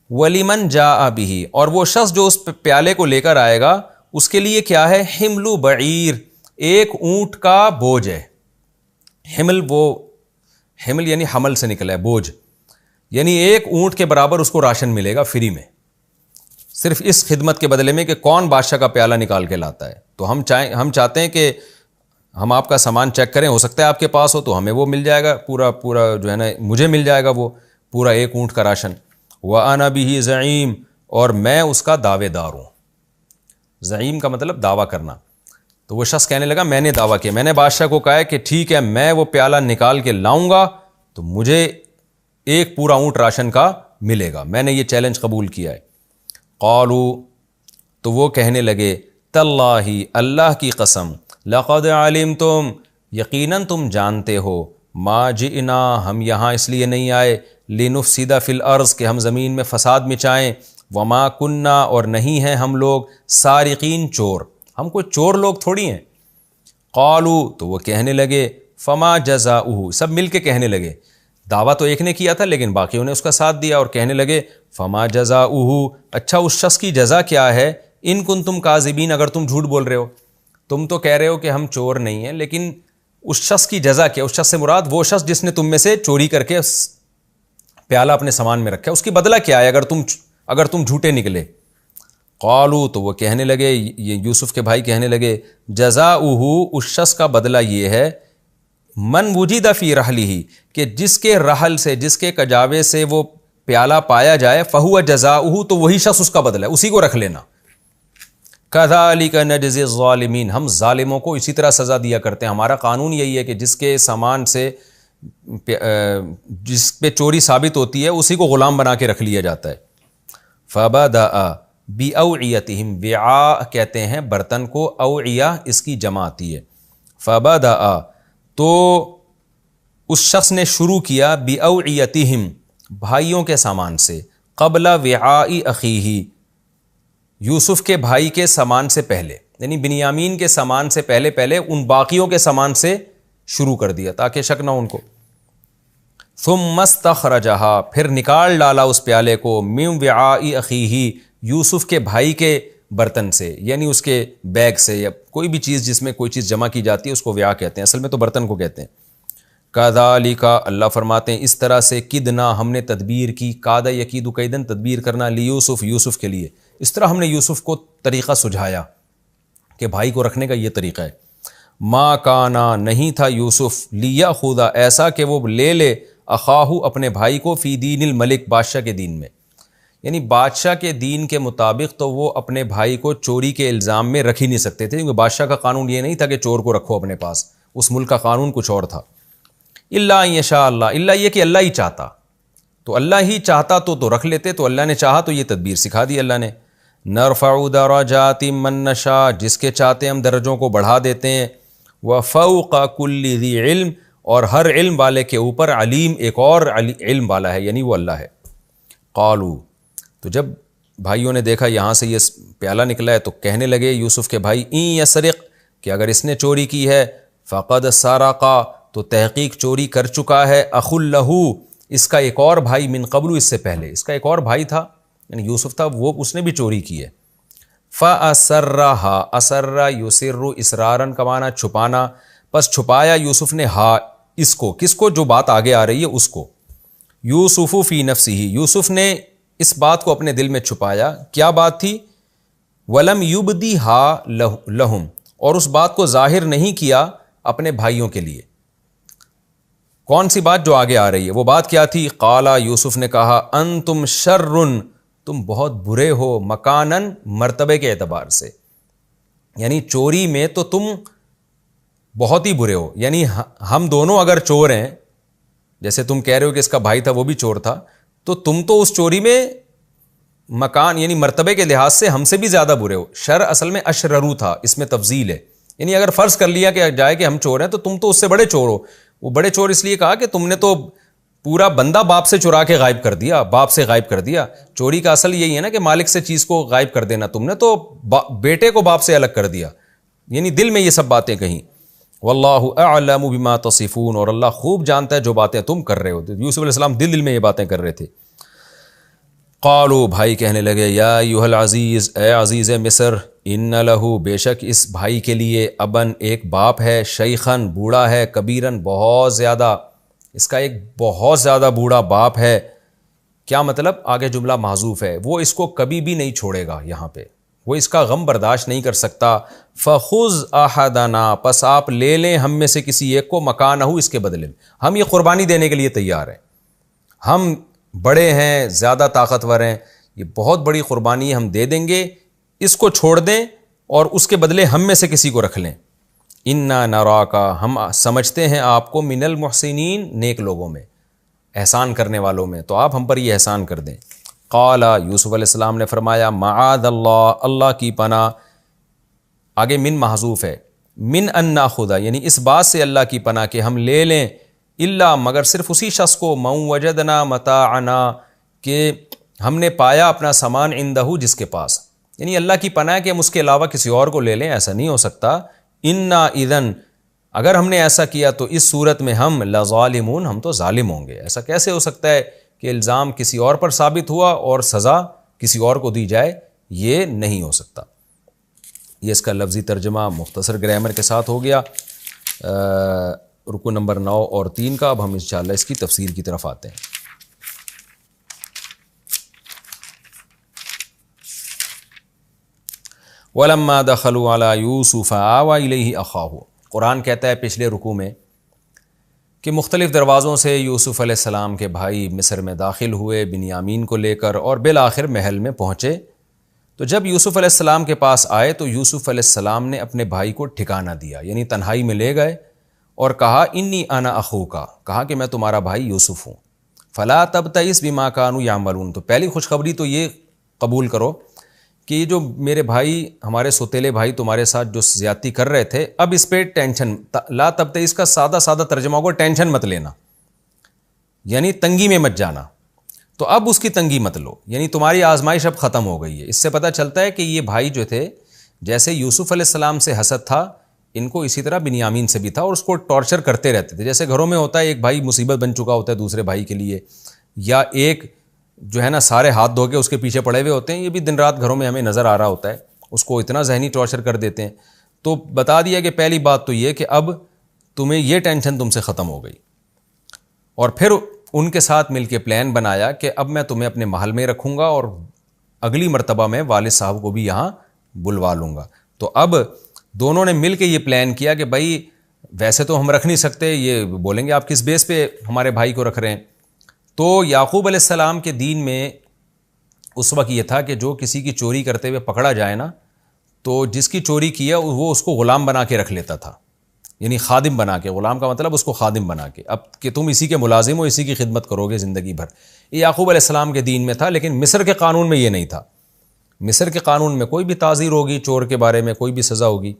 ولیمن جاء بہ, اور وہ شخص جو اس پیالے کو لے کر آئے گا اس کے لیے کیا ہے, حمل بعیر, ایک اونٹ کا بوجھ ہے. حمل, وہ حمل یعنی حمل سے نکلا ہے, بوجھ, یعنی ایک اونٹ کے برابر اس کو راشن ملے گا فری میں, صرف اس خدمت کے بدلے میں کہ کون بادشاہ کا پیالہ نکال کے لاتا ہے. تو ہم چاہتے ہیں کہ ہم آپ کا سامان چیک کریں, ہو سکتا ہے آپ کے پاس ہو تو ہمیں وہ مل جائے گا پورا جو ہے نا, مجھے مل جائے گا وہ پورا ایک اونٹ کا راشن. وَأَنَا بِهِ زعیم, اور میں اس کا دعوے دار ہوں. زعیم کا مطلب دعویٰ کرنا. تو وہ شخص کہنے لگا, میں نے دعویٰ کیا, میں نے بادشاہ کو کہا ہے کہ ٹھیک ہے میں وہ پیالہ نکال کے لاؤں گا تو مجھے ایک پورا اونٹ راشن کا ملے گا, میں نے یہ چیلنج قبول کیا ہے. قالو, تو وہ کہنے لگے, تاللہ, اللہ کی قسم, لقد علمتم, یقیناً تم جانتے ہو, ما جئنا, ہم یہاں اس لیے نہیں آئے, لنفسد فی الارض, کہ ہم زمین میں فساد مچائیں, وما کننا, اور نہیں ہیں ہم لوگ, سارقین, چور, ہم کوئی چور لوگ تھوڑی ہیں. قالو, تو وہ کہنے لگے, فما جزاؤہ, سب مل کے کہنے لگے, دعویٰ تو ایک نے کیا تھا لیکن باقیوں نے اس کا ساتھ دیا, اور کہنے لگے, فما جزاؤہ, اچھا اس شخص کی جزا کیا ہے, ان کنتم کاذبین, اگر تم جھوٹ بول رہے ہو. تم تو کہہ رہے ہو کہ ہم چور نہیں ہیں, لیکن اس شخص کی جزا کیا, اس شخص سے مراد وہ شخص جس نے تم میں سے چوری کر کے پیالہ اپنے سامان میں رکھا, اس کی بدلہ کیا ہے اگر تم جھوٹے نکلے. قالو, تو وہ کہنے لگے, یہ یوسف کے بھائی کہنے لگے, جزاؤہ, اس شخص کا بدلہ یہ ہے, من وجد فی رحلہ, کہ جس کے رحل سے, جس کے کجاوے سے وہ پیالہ پایا جائے فہو جزاؤہ تو وہی شخص اس کا بدلہ ہے، اسی کو رکھ لینا. کذالک نجزی الظالمین، ہم ظالموں کو اسی طرح سزا دیا کرتے ہیں. ہمارا قانون یہی ہے کہ جس کے سامان سے جس پہ چوری ثابت ہوتی ہے اسی کو غلام بنا کے رکھ لیا جاتا ہے. فبدأ بأوعیتہم، وعاء کہتے ہیں برتن کو، اوعیہ اس کی جمع آتی ہے. فبدأ تو اس شخص نے شروع کیا، بأوعیتہم بھائیوں کے سامان سے، قبل وعاء اخیہ یوسف کے بھائی کے سامان سے پہلے، یعنی بنیامین کے سامان سے پہلے ان باقیوں کے سامان سے شروع کر دیا تاکہ شک نہ ان کو. ثم استخرجہا، پھر نکال ڈالا اس پیالے کو، من وعاء اخیہ یوسف کے بھائی کے برتن سے، یعنی اس کے بیگ سے، یا کوئی بھی چیز جس میں کوئی چیز جمع کی جاتی ہے اس کو وعاء کہتے ہیں، اصل میں تو برتن کو کہتے ہیں. کذالک، اللہ فرماتے ہیں اس طرح سے، کدنا ہم نے تدبیر کی، کاد یکید کیدن تدبیر کرنا، لیوسف یوسف کے لیے، اس طرح ہم نے یوسف کو طریقہ سجھایا کہ بھائی کو رکھنے کا یہ طریقہ ہے. ما کانا، نہیں تھا یوسف، لیأخذ ایسا کہ وہ لے لے، اخاہ اپنے بھائی کو، فی دین الملک بادشاہ کے دین میں، یعنی بادشاہ کے دین کے مطابق تو وہ اپنے بھائی کو چوری کے الزام میں رکھ ہی نہیں سکتے تھے، کیونکہ بادشاہ کا قانون یہ نہیں تھا کہ چور کو رکھو اپنے پاس، اس ملک کا قانون کچھ اور تھا. الا ان یشاء اللہ، الا یہ کہ اللہ ہی چاہتا، تو اللہ ہی چاہتا تو رکھ لیتے، تو اللہ نے چاہا تو یہ تدبیر سکھا دی اللہ نے. نرفع درجات من نشاء، جس کے چاہتے ہم درجوں کو بڑھا دیتے ہیں. وفوق کل ذی علم، اور ہر علم والے کے اوپر علیم ایک اور علم والا ہے، یعنی وہ اللہ ہے. قالو، تو جب بھائیوں نے دیکھا یہاں سے یہ پیالہ نکلا ہے تو کہنے لگے یوسف کے بھائی، این یسرق، کہ اگر اس نے چوری کی ہے، فقد سرق، تو تحقیق چوری کر چکا ہے، اخ لہ، اس کا ایک اور بھائی، من قبل، اس سے پہلے اس کا ایک اور بھائی تھا، یعنی یوسف تھا، وہ اس نے بھی چوری کی ہے. فَأَسَرَّهَا، أَسَرَّ يُسِرُّ، اصرارًا کا معنی چھپانا، پس چھپایا یوسف نے، ہا اس کو، کس کو، جو بات آگے آ رہی ہے اس کو. یوسف فی نفسہ، یوسف نے اس بات کو اپنے دل میں چھپایا. کیا بات تھی؟ وَلَمْ يُبْدِهَا لَهُمْ، اور اس بات کو ظاہر نہیں کیا اپنے بھائیوں کے لیے. کون سی بات؟ جو آگے آ رہی ہے. وہ بات کیا تھی؟ قالا، یوسف نے کہا، انتم شرٌ، تم بہت برے ہو، مکانن، مرتبے کے اعتبار سے، یعنی چوری میں تو تم بہت ہی برے ہو. یعنی ہم دونوں اگر چور ہیں، جیسے تم کہہ رہے ہو کہ اس کا بھائی تھا وہ بھی چور تھا، تو تم تو اس چوری میں مکان یعنی مرتبے کے لحاظ سے ہم سے بھی زیادہ برے ہو. شر اصل میں اشررو تھا، اس میں تفضیل ہے، یعنی اگر فرض کر لیا کہ جائے کہ ہم چور ہیں تو تم تو اس سے بڑے چور ہو. وہ بڑے چور اس لیے کہا کہ تم نے تو پورا بندہ باپ سے چرا کے غائب کر دیا، باپ سے غائب کر دیا. چوری کا اصل یہی ہے نا کہ مالک سے چیز کو غائب کر دینا، تم نے تو بیٹے کو باپ سے الگ کر دیا، یعنی دل میں یہ سب باتیں کہیں. واللہ اعلم بما تصفون، اور اللہ خوب جانتا ہے جو باتیں تم کر رہے ہو. یوسف علیہ السلام دل میں یہ باتیں کر رہے تھے. قالوا، بھائی کہنے لگے، یا ایھا العزیز، اے عزیز مصر، ان لہ، بے شک اس بھائی کے لیے، ابن، ایک باپ ہے، شیخن، بوڑھا ہے، کبیرن، بہت زیادہ، اس کا ایک بہت زیادہ بوڑھا باپ ہے. کیا مطلب؟ آگے جملہ محذوف ہے، وہ اس کو کبھی بھی نہیں چھوڑے گا، یہاں پہ وہ اس کا غم برداشت نہیں کر سکتا. فخذ احدنا، پس آپ لے لیں ہم میں سے کسی ایک کو، مکانہ، اس کے بدلے میں، ہم یہ قربانی دینے کے لیے تیار ہیں، ہم بڑے ہیں، زیادہ طاقتور ہیں، یہ بہت بڑی قربانی ہے، ہم دے دیں گے، اس کو چھوڑ دیں اور اس کے بدلے ہم میں سے کسی کو رکھ لیں. انا نراکا، ہم سمجھتے ہیں آپ کو، من المحسنین، نیک لوگوں میں، احسان کرنے والوں میں، تو آپ ہم پر یہ احسان کر دیں. قال، یوسف علیہ السلام نے فرمایا، معاذ اللہ، اللہ کی پناہ. آگے من محذوف ہے، من ان ناخذ، یعنی اس بات سے اللہ کی پناہ کہ ہم لے لیں، الا، مگر صرف اسی شخص کو، من وجدنا متاعنا، کہ ہم نے پایا اپنا سامان، عندہ، جس کے پاس، یعنی اللہ کی پناہ ہے کہ ہم اس کے علاوہ کسی اور کو لے لیں، ایسا نہیں ہو سکتا. انا اذن، اگر ہم نے ایسا کیا تو اس صورت میں ہم لظالمون، ہم تو ظالم ہوں گے. ایسا کیسے ہو سکتا ہے کہ الزام کسی اور پر ثابت ہوا اور سزا کسی اور کو دی جائے؟ یہ نہیں ہو سکتا. یہ اس کا لفظی ترجمہ مختصر گرامر کے ساتھ ہو گیا. رکو نمبر 9 اور 3 کا. اب ہم انشاءاللہ اس کی تفسیر کی طرف آتے ہیں. وَلَمَّا دَخَلُوا عَلَى يُوسُفَ آوَى إِلَيْهِ أَخَاهُ، قرآن کہتا ہے پچھلے رکوع میں کہ مختلف دروازوں سے یوسف علیہ السلام کے بھائی مصر میں داخل ہوئے بنیامین کو لے کر، اور بالآخر محل میں پہنچے۔ تو جب یوسف علیہ السلام کے پاس آئے تو یوسف علیہ السلام نے اپنے بھائی کو ٹھکانہ دیا، یعنی تنہائی میں لے گئے اور کہا انی انا اخوکا، کہا کہ میں تمہارا بھائی یوسف ہوں، فلا تبتئس بما کانوا یعملون، تو پہلی خوشخبری تو یہ قبول کرو کہ یہ جو میرے بھائی، ہمارے سوتیلے بھائی تمہارے ساتھ جو زیادتی کر رہے تھے، اب اس پہ ٹینشن، لا تبتئس کا سادہ ترجمہ ہوگا ٹینشن مت لینا، یعنی تنگی میں مت جانا، تو اب اس کی تنگی مت لو، یعنی تمہاری آزمائش اب ختم ہو گئی ہے۔ اس سے پتہ چلتا ہے کہ یہ بھائی جو تھے، جیسے یوسف علیہ السلام سے حسد تھا، ان کو اسی طرح بنیامین سے بھی تھا، اور اس کو ٹارچر کرتے رہتے تھے۔ جیسے گھروں میں ہوتا ہے ایک بھائی مصیبت بن چکا ہوتا ہے دوسرے بھائی کے لیے، یا ایک جو ہے نا سارے ہاتھ دھو کے اس کے پیچھے پڑے ہوئے ہوتے ہیں، یہ بھی دن رات گھروں میں ہمیں نظر آ رہا ہوتا ہے، اس کو اتنا ذہنی ٹارچر کر دیتے ہیں۔ تو بتا دیا کہ پہلی بات تو یہ کہ اب تمہیں یہ ٹینشن تم سے ختم ہو گئی، اور پھر ان کے ساتھ مل کے پلان بنایا کہ اب میں تمہیں اپنے محل میں رکھوں گا، اور اگلی مرتبہ میں والد صاحب کو بھی یہاں بلوا لوں گا۔ تو اب دونوں نے مل کے یہ پلان کیا کہ بھائی ویسے تو ہم رکھ نہیں سکتے، یہ بولیں گے آپ کس بیس پہ ہمارے بھائی کو رکھ رہے ہیں۔ تو یعقوب علیہ السلام کے دین میں اس وقت یہ تھا کہ جو کسی کی چوری کرتے ہوئے پکڑا جائے نا، تو جس کی چوری کیا وہ اس کو غلام بنا کے رکھ لیتا تھا، یعنی خادم بنا کے، غلام کا مطلب اس کو خادم بنا کے، اب کہ تم اسی کے ملازم ہو، اسی کی خدمت کرو گے زندگی بھر۔ یہ یعقوب علیہ السلام کے دین میں تھا، لیکن مصر کے قانون میں یہ نہیں تھا۔ مصر کے قانون میں کوئی بھی تعزیر ہوگی، چور کے بارے میں کوئی بھی سزا ہوگی۔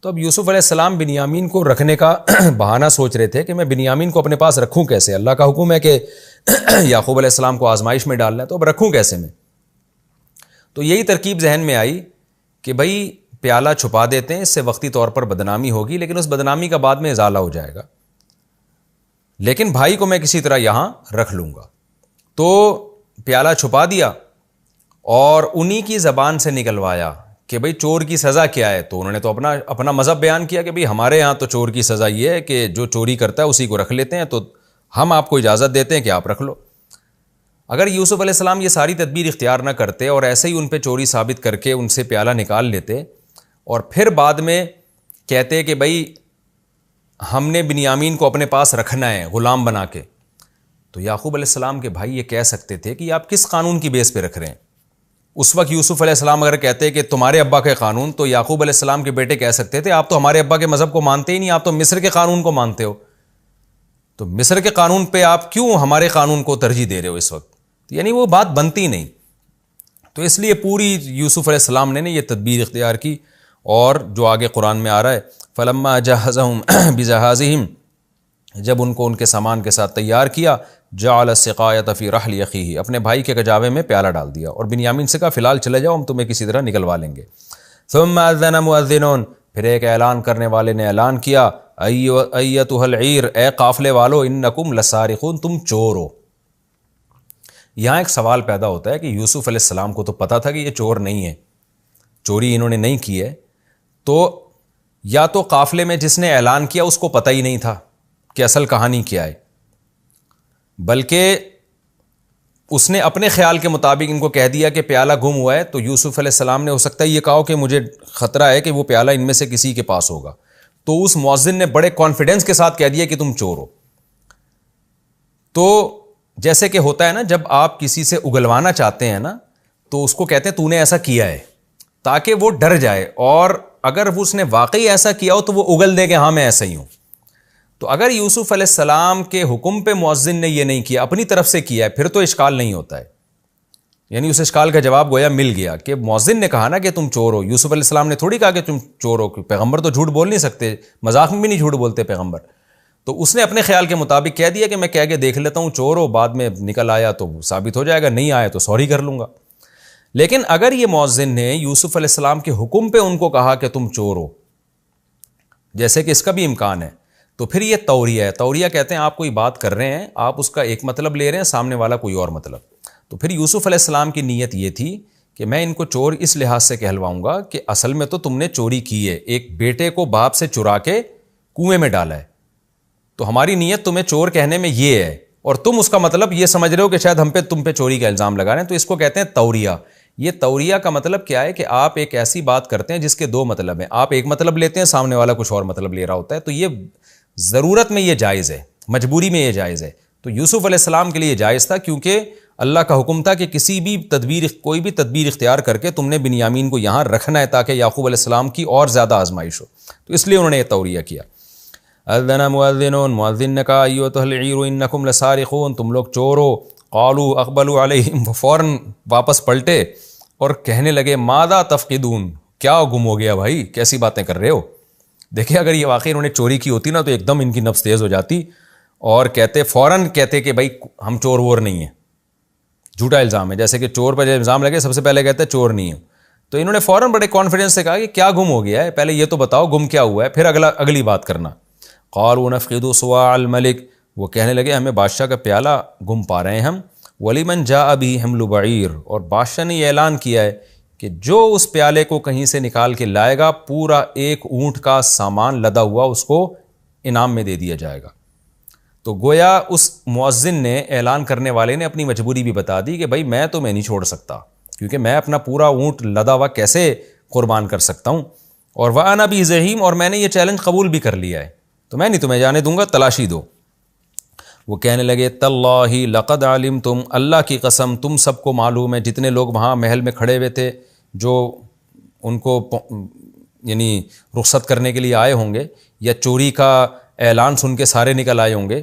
تو اب یوسف علیہ السلام بنیامین کو رکھنے کا بہانہ سوچ رہے تھے کہ میں بنیامین کو اپنے پاس رکھوں کیسے، اللہ کا حکم ہے کہ یعقوب علیہ السلام کو آزمائش میں ڈالنا ہے، تو اب رکھوں کیسے میں۔ تو یہی ترکیب ذہن میں آئی کہ بھائی پیالہ چھپا دیتے ہیں، اس سے وقتی طور پر بدنامی ہوگی، لیکن اس بدنامی کا بعد میں ازالہ ہو جائے گا، لیکن بھائی کو میں کسی طرح یہاں رکھ لوں گا۔ تو پیالہ چھپا دیا اور انہی کی زبان سے نکلوایا کہ بھئی چور کی سزا کیا ہے۔ تو انہوں نے تو اپنا مذہب بیان کیا کہ بھئی ہمارے ہاں تو چور کی سزا یہ ہے کہ جو چوری کرتا ہے اسی کو رکھ لیتے ہیں، تو ہم آپ کو اجازت دیتے ہیں کہ آپ رکھ لو۔ اگر یوسف علیہ السلام یہ ساری تدبیر اختیار نہ کرتے اور ایسے ہی ان پہ چوری ثابت کر کے ان سے پیالہ نکال لیتے اور پھر بعد میں کہتے کہ بھئی ہم نے بنیامین کو اپنے پاس رکھنا ہے غلام بنا کے، تو یعقوب علیہ السلام کے بھائی یہ کہہ سکتے تھے کہ آپ کس قانون کی بیس پہ رکھ رہے ہیں۔ اس وقت یوسف علیہ السلام اگر کہتے کہ تمہارے ابا کے قانون، تو یعقوب علیہ السلام کے بیٹے کہہ سکتے تھے آپ تو ہمارے ابا کے مذہب کو مانتے ہی نہیں، آپ تو مصر کے قانون کو مانتے ہو، تو مصر کے قانون پہ آپ کیوں ہمارے قانون کو ترجیح دے رہے ہو اس وقت، یعنی وہ بات بنتی نہیں۔ تو اس لیے پوری یوسف علیہ السلام نے یہ تدبیر اختیار کی، اور جو آگے قرآن میں آ رہا ہے فلما جہزہم بجہازہم، جب ان کو ان کے سامان کے ساتھ تیار کیا، جعل السقایۃ فی رحل اخیہ، اپنے بھائی کے کجاوے میں پیالہ ڈال دیا، اور بنیامین سے کہا فی الحال چلے جاؤ، ہم تمہیں کسی طرح نکلوا لیں گے۔ ثم اذن مؤذن، پھر ایک اعلان کرنے والے نے اعلان کیا ایتھا العیر، اے قافلے والو، انکم لسارقون، تم چور ہو۔ یہاں ایک سوال پیدا ہوتا ہے کہ یوسف علیہ السلام کو تو پتا تھا کہ یہ چور نہیں ہے، چوری انہوں نے نہیں کی ہے، تو یا تو قافلے میں جس نے اعلان کیا اس کو پتہ ہی نہیں تھا کہ اصل کہانی کیا ہے، بلکہ اس نے اپنے خیال کے مطابق ان کو کہہ دیا کہ پیالہ گم ہوا ہے، تو یوسف علیہ السلام نے ہو سکتا ہے یہ کہا کہ مجھے خطرہ ہے کہ وہ پیالہ ان میں سے کسی کے پاس ہوگا، تو اس مؤذن نے بڑے کانفیڈنس کے ساتھ کہہ دیا کہ تم چور ہو۔ تو جیسے کہ ہوتا ہے نا، جب آپ کسی سے اگلوانا چاہتے ہیں نا، تو اس کو کہتے ہیں تو نے ایسا کیا ہے، تاکہ وہ ڈر جائے، اور اگر اس نے واقعی ایسا کیا ہو تو وہ اگل دے کہ ہاں میں ایسا ہی ہوں۔ تو اگر یوسف علیہ السلام کے حکم پہ مؤذن نے یہ نہیں کیا، اپنی طرف سے کیا ہے، پھر تو اشکال نہیں ہوتا ہے، یعنی اس اشکال کا جواب گویا مل گیا کہ مؤذن نے کہا نا کہ تم چور ہو، یوسف علیہ السلام نے تھوڑی کہا کہ تم چور ہو، پیغمبر تو جھوٹ بول نہیں سکتے، مذاق میں بھی نہیں جھوٹ بولتے پیغمبر، تو اس نے اپنے خیال کے مطابق کہہ دیا کہ میں کہہ کے دیکھ لیتا ہوں چور ہو، بعد میں نکل آیا تو ثابت ہو جائے گا، نہیں آیا تو سوری کر لوں گا۔ لیکن اگر یہ مؤذن نے یوسف علیہ السلام کے حکم پہ ان کو کہا کہ تم چور ہو، جیسے کہ اس کا بھی امکان ہے، تو پھر یہ توریہ ہے۔ توریہ کہتے ہیں آپ کوئی بات کر رہے ہیں، آپ اس کا ایک مطلب لے رہے ہیں، سامنے والا کوئی اور مطلب، تو پھر یوسف علیہ السلام کی نیت یہ تھی کہ میں ان کو چور اس لحاظ سے کہلواؤں گا کہ اصل میں تو تم نے چوری کی ہے، ایک بیٹے کو باپ سے چرا کے کنویں میں ڈالا ہے، تو ہماری نیت تمہیں چور کہنے میں یہ ہے، اور تم اس کا مطلب یہ سمجھ رہے ہو کہ شاید ہم پہ چوری کا الزام لگا رہے ہیں، تو اس کو کہتے ہیں توریہ۔ یہ توریہ کا مطلب کیا ہے کہ آپ ایک ایسی بات کرتے ہیں جس کے دو مطلب ہیں، آپ ایک مطلب لیتے ہیں، سامنے والا کچھ اور مطلب لے رہا ہوتا ہے، تو یہ ضرورت میں یہ جائز ہے، مجبوری میں یہ جائز ہے. تو یوسف علیہ السلام کے لیے جائز تھا کیونکہ اللہ کا حکم تھا کہ کسی بھی کوئی بھی تدبیر اختیار کر کے تم نے بنیامین کو یہاں رکھنا ہے تاکہ یعقوب علیہ السلام کی اور زیادہ آزمائش ہو. تو اس لیے انہوں نے یہ توریہ کیا. اذن مؤذن، مؤذن نے کہا ایھا العیر انکم لسارقون، تم لوگ چور ہو. قالوا اقبلوا علیہم، فوراً واپس پلٹے اور کہنے لگے ماذا تفقدون، کیا گم ہو گیا بھائی، کیسی باتیں کر رہے ہو. دیکھیں اگر یہ واقعی انہوں نے چوری کی ہوتی نا تو ایک دم ان کی نفس تیز ہو جاتی اور فوراً کہتے کہ بھائی ہم چور وور نہیں ہیں، جھوٹا الزام ہے. جیسے کہ چور پر جب الزام لگے سب سے پہلے کہتے ہیں چور نہیں ہے. تو انہوں نے فوراً بڑے کانفیڈنس سے کہا کہ کیا گم ہو گیا ہے، پہلے یہ تو بتاؤ گم کیا ہوا ہے، پھر اگلی بات کرنا. قالوا نفقد صواع الملک، وہ کہنے لگے ہمیں بادشاہ کا پیالہ گم پا رہے ہیں ہم. ولمن جاء به حمل بعیر، اور بادشاہ نے یہ اعلان کیا ہے کہ جو اس پیالے کو کہیں سے نکال کے لائے گا پورا ایک اونٹ کا سامان لدا ہوا اس کو انعام میں دے دیا جائے گا. تو گویا اس مؤذن نے، اعلان کرنے والے نے اپنی مجبوری بھی بتا دی کہ بھائی میں نہیں چھوڑ سکتا کیونکہ میں اپنا پورا اونٹ لدا ہوا کیسے قربان کر سکتا ہوں. اور وَأَنَا بِهِ زَعِيمٌ، اور میں نے یہ چیلنج قبول بھی کر لیا ہے تو میں نہیں تمہیں جانے دوں گا، تلاشی دو. وہ کہنے لگے تاللہ لقد علمتم، اللہ کی قسم تم سب کو معلوم ہے، جتنے لوگ وہاں محل میں کھڑے ہوئے تھے جو ان کو یعنی رخصت کرنے کے لیے آئے ہوں گے یا چوری کا اعلان سن کے سارے نکل آئے ہوں گے.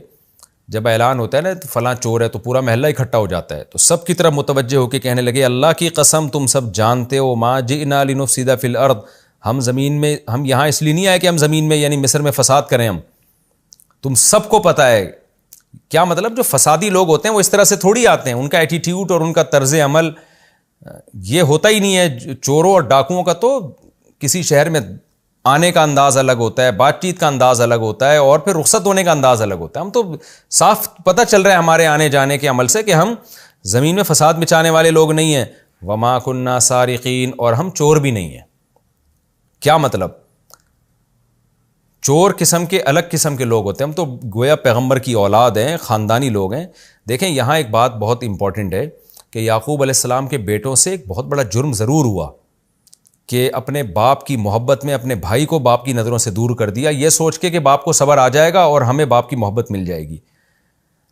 جب اعلان ہوتا ہے نا تو فلاں چور ہے تو پورا محلہ اکٹھا ہو جاتا ہے، تو سب کی طرف متوجہ ہو کے کہنے لگے اللہ کی قسم تم سب جانتے ہو ما جئنا لنفسد فی الارض، ہم یہاں اس لیے نہیں آئے کہ ہم زمین میں یعنی مصر میں فساد کریں. تم سب کو پتہ ہے کیا مطلب، جو فسادی لوگ ہوتے ہیں وہ اس طرح سے تھوڑی آتے ہیں، ان کا ایٹیٹیوڈ اور ان کا طرز عمل یہ ہوتا ہی نہیں ہے. چوروں اور ڈاکوؤں کا تو کسی شہر میں آنے کا انداز الگ ہوتا ہے، بات چیت کا انداز الگ ہوتا ہے، اور پھر رخصت ہونے کا انداز الگ ہوتا ہے. ہم تو صاف پتہ چل رہا ہے ہمارے آنے جانے کے عمل سے کہ ہم زمین میں فساد مچانے والے لوگ نہیں ہیں. وما کننا سارقین، اور ہم چور بھی نہیں ہیں. کیا مطلب، چور قسم کے الگ قسم کے لوگ ہوتے ہیں، ہم تو گویا پیغمبر کی اولاد ہیں، خاندانی لوگ ہیں. دیکھیں یہاں ایک بات بہت امپورٹنٹ ہے کہ یعقوب علیہ السلام کے بیٹوں سے ایک بہت بڑا جرم ضرور ہوا کہ اپنے باپ کی محبت میں اپنے بھائی کو باپ کی نظروں سے دور کر دیا، یہ سوچ کے کہ باپ کو صبر آ جائے گا اور ہمیں باپ کی محبت مل جائے گی.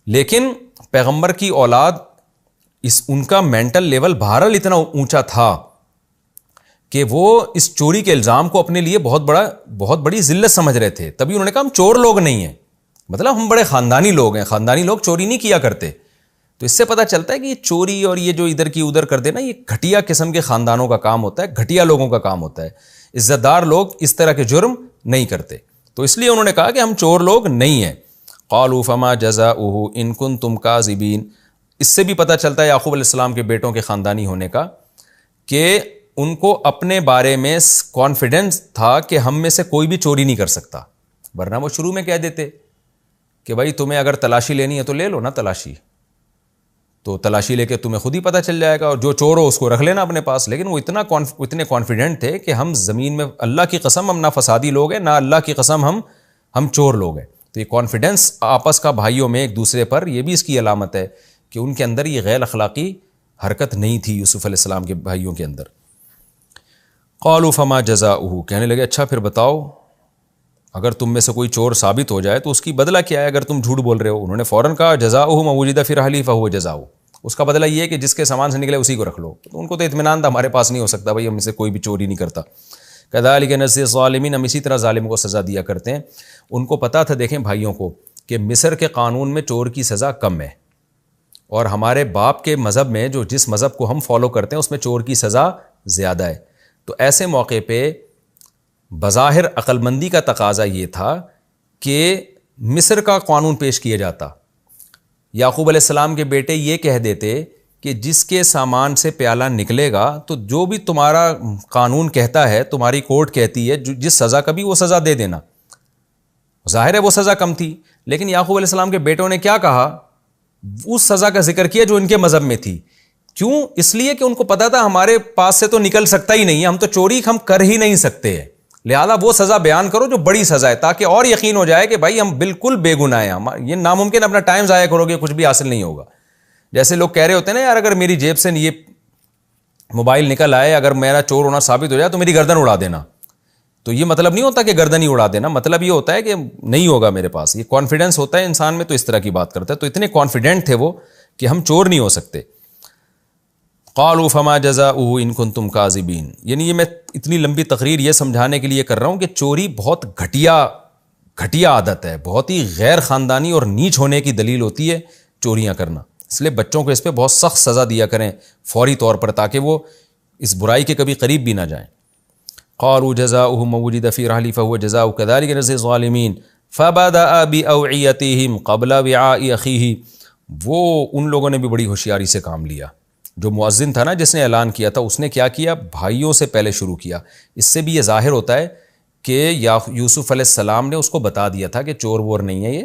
لیکن پیغمبر کی اولاد ان کا مینٹل لیول بہرحال اتنا اونچا تھا کہ وہ اس چوری کے الزام کو اپنے لیے بہت بڑی ذلت سمجھ رہے تھے. تبھی انہوں نے کہا ہم چور لوگ نہیں ہیں، مطلب ہم بڑے خاندانی لوگ ہیں، خاندانی لوگ چوری نہیں کیا کرتے. تو اس سے پتہ چلتا ہے کہ یہ چوری اور یہ جو ادھر کی ادھر کر دینا یہ گھٹیا قسم کے خاندانوں کا کام ہوتا ہے، گھٹیا لوگوں کا کام ہوتا ہے. عزت دار لوگ اس طرح کے جرم نہیں کرتے. تو اس لیے انہوں نے کہا کہ ہم چور لوگ نہیں ہیں. قالوا فما جزاؤہ ان کنتم کاذبین. اس سے بھی پتہ چلتا ہے یعقوب علیہ السلام کے بیٹوں کے خاندانی ہونے کا کہ ان کو اپنے بارے میں کانفیڈنس تھا کہ ہم میں سے کوئی بھی چوری نہیں کر سکتا، ورنہ وہ شروع میں کہہ دیتے کہ بھائی تمہیں اگر تلاشی لینی ہے تو لے لو نا تلاشی، تو تلاشی لے کے تمہیں خود ہی پتہ چل جائے گا، اور جو چور ہو اس کو رکھ لینا اپنے پاس. لیکن وہ اتنے کانفیڈنٹ تھے کہ ہم زمین میں اللہ کی قسم ہم نہ فسادی لوگ ہیں، نہ اللہ کی قسم ہم چور لوگ ہیں. تو یہ کانفیڈنس آپس کا بھائیوں میں ایک دوسرے پر، یہ بھی اس کی علامت ہے کہ ان کے اندر یہ غیر اخلاقی حرکت نہیں تھی یوسف علیہ السلام کے بھائیوں کے اندر. قالوا فما جزاؤہ، کہنے لگے اچھا پھر بتاؤ اگر تم میں سے کوئی چور ثابت ہو جائے تو اس کی بدلہ کیا ہے اگر تم جھوٹ بول رہے ہو. انہوں نے فوراً کہا جزاؤہ ما وجد فی رحلہ فہو جزاؤہ، اس کا بدلہ یہ ہے کہ جس کے سامان سے نکلے اسی کو رکھ لو. تو ان کو تو اطمینان تھا ہمارے پاس نہیں ہو سکتا بھائی، ہم میں سے کوئی بھی چوری نہیں کرتا. کذالک نجزی الظالمین، ہم اسی طرح ظالموں کو سزا دیا کرتے ہیں. ان کو پتہ تھا دیکھیں بھائیوں کو کہ مصر کے قانون میں چور کی سزا کم ہے، اور ہمارے باپ کے مذہب میں جس مذہب کو ہم فالو کرتے ہیں اس میں چور کی سزا زیادہ ہے. تو ایسے موقع پہ بظاہر عقل مندی کا تقاضا یہ تھا کہ مصر کا قانون پیش کیا جاتا. یعقوب علیہ السلام کے بیٹے یہ کہہ دیتے کہ جس کے سامان سے پیالہ نکلے گا تو جو بھی تمہارا قانون کہتا ہے، تمہاری کورٹ کہتی ہے، جس سزا کا بھی وہ سزا دے دینا. ظاہر ہے وہ سزا کم تھی، لیکن یعقوب علیہ السلام کے بیٹوں نے کیا کہا، اس سزا کا ذکر کیا جو ان کے مذہب میں تھی. کیوں؟ اس لیے کہ ان کو پتا تھا ہمارے پاس سے تو نکل سکتا ہی نہیں ہے، ہم تو چوری ہم کر ہی نہیں سکتے ہیں، لہذا وہ سزا بیان کرو جو بڑی سزا ہے تاکہ اور یقین ہو جائے کہ بھائی ہم بالکل بے گناہ ہیں. یہ ناممکن اپنا ٹائم ضائع کرو گے کچھ بھی حاصل نہیں ہوگا. جیسے لوگ کہہ رہے ہوتے ہیں نا یار اگر میری جیب سے یہ موبائل نکل آئے، اگر میرا چور ہونا ثابت ہو جائے تو میری گردن اڑا دینا. تو یہ مطلب نہیں ہوتا کہ گردن ہی اڑا دینا، مطلب یہ ہوتا ہے کہ نہیں ہوگا میرے پاس، یہ کانفیڈنس ہوتا ہے انسان میں، تو اس طرح کی بات کرتا ہے. تو اتنے کانفیڈنٹ تھے وہ کہ ہم چور نہیں ہو سکتے. قالوا فما جزاؤه ان کنتم کاذبین. یعنی یہ میں اتنی لمبی تقریر یہ سمجھانے کے لیے کر رہا ہوں کہ چوری بہت گھٹیا عادت ہے، بہت ہی غیر خاندانی اور نیچ ہونے کی دلیل ہوتی ہے چوریاں کرنا. اس لیے بچوں کو اس پہ بہت سخت سزا دیا کریں فوری طور پر، تاکہ وہ اس برائی کے کبھی قریب بھی نہ جائیں. قالوا جزاؤه ما وجد في رحل فهو جزاء كذلك نجزي الظالمين فبدأ بأوعيتهم قبل وعاء أخيه. وہ ان لوگوں نے بھی بڑی ہوشیاری سے کام لیا. جو مؤذن تھا نا جس نے اعلان کیا تھا، اس نے کیا کیا؟ بھائیوں سے پہلے شروع کیا. اس سے بھی یہ ظاہر ہوتا ہے کہ یوسف علیہ السلام نے اس کو بتا دیا تھا کہ چور وور نہیں ہے یہ،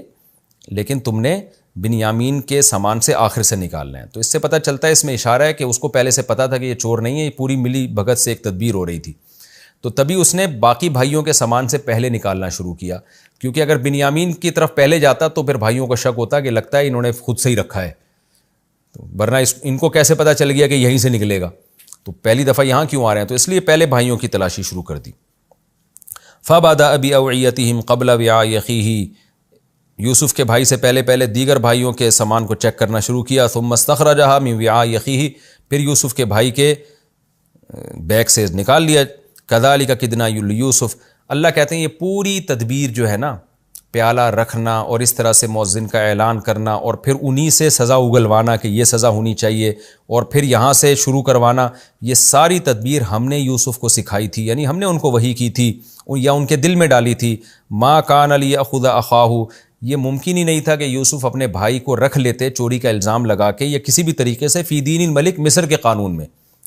لیکن تم نے بنیامین کے سامان سے آخر سے نکالنا ہے. تو اس سے پتہ چلتا ہے، اس میں اشارہ ہے کہ اس کو پہلے سے پتہ تھا کہ یہ چور نہیں ہے، یہ پوری ملی بھگت سے ایک تدبیر ہو رہی تھی. تو تبھی اس نے باقی بھائیوں کے سامان سے پہلے نکالنا شروع کیا، کیونکہ اگر بنیامین کی طرف پہلے جاتا تو پھر بھائیوں کو شک ہوتا کہ لگتا ہے انہوں نے خود سے ہی رکھا ہے، تو ورنہ ان کو کیسے پتہ چل گیا کہ یہیں سے نکلے گا، تو پہلی دفعہ یہاں کیوں آ رہے ہیں؟ تو اس لیے پہلے بھائیوں کی تلاشی شروع کر دی. فَبَدَأَ بِأَوْعِيَتِهِمْ قَبْلَ وِعَاءِ أَخِيهِ. یوسف کے بھائی سے پہلے دیگر بھائیوں کے سامان کو چیک کرنا شروع کیا. ثُمَّ اسْتَخْرَجَهَا مِنْ وِعَاءِ أَخِيهِ. پھر یوسف کے بھائی کے بیگ سے نکال لیا. كَذَلِكَ كِدْنَا لِيُوسُف. اللہ کہتے ہیں یہ پوری تدبیر جو ہے نا، پیالہ رکھنا اور اس طرح سے مؤذن کا اعلان کرنا اور پھر انہی سے سزا اگلوانا کہ یہ سزا ہونی چاہیے اور پھر یہاں سے شروع کروانا، یہ ساری تدبیر ہم نے یوسف کو سکھائی تھی، یعنی ہم نے ان کو وحی کی تھی یا ان کے دل میں ڈالی تھی. ما کان لیأخذ اخاہ. یہ ممکن ہی نہیں تھا کہ یوسف اپنے بھائی کو رکھ لیتے چوری کا الزام لگا کے، یا کسی بھی طریقے سے فی دین الملک، مصر کے قانون میں.